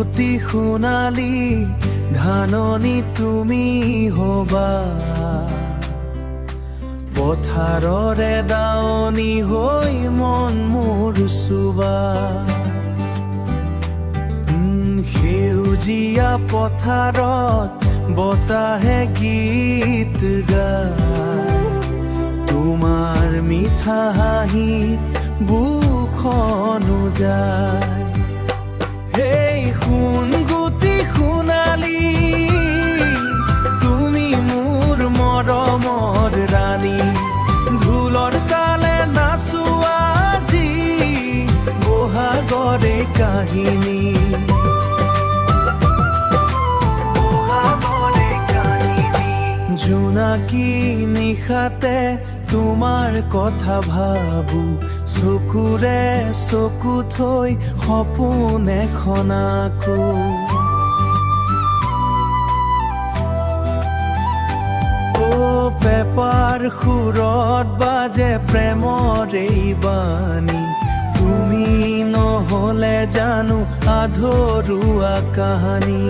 গুটি সোণালী ধাননি তুমি হবা পথাৰৰে দাৱনি হৈ মন মোৰ চুবা সেউজীয়া পথাৰত বতাহে গীত গায় তোমাৰ মিঠা হাঁহিত বুকখনো যায় হেই সোণ গুটি সোণালী তুমি মোৰ মৰমৰ ৰাণী ঢোলৰ তালে নাচো আজি বহাগৰে কাহিনী জোনাকী নিশাতে তোমাৰ কথা ভাবো চকুৰে চকু থৈ সপোন এখন আকো পেপাৰ সুৰত বাজে প্ৰেমৰ এই বাণী তুমি নহলে জানো আধৰুৱা কাহানী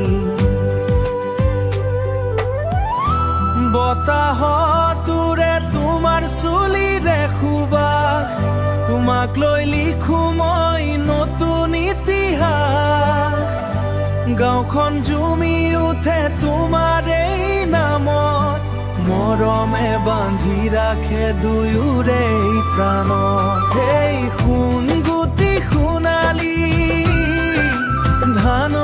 বতাহতোৰে তোমাৰ চুলিৰে সুবাস তোমাক লৈ লিখো মই নতুন ইতিহাস গাঁওখন জুমি উঠে তোমাৰ এই নামত মৰমে বান্ধি ৰাখে দুয়োৰে প্ৰাণত সেই সোণ গুটি সোণালী ধান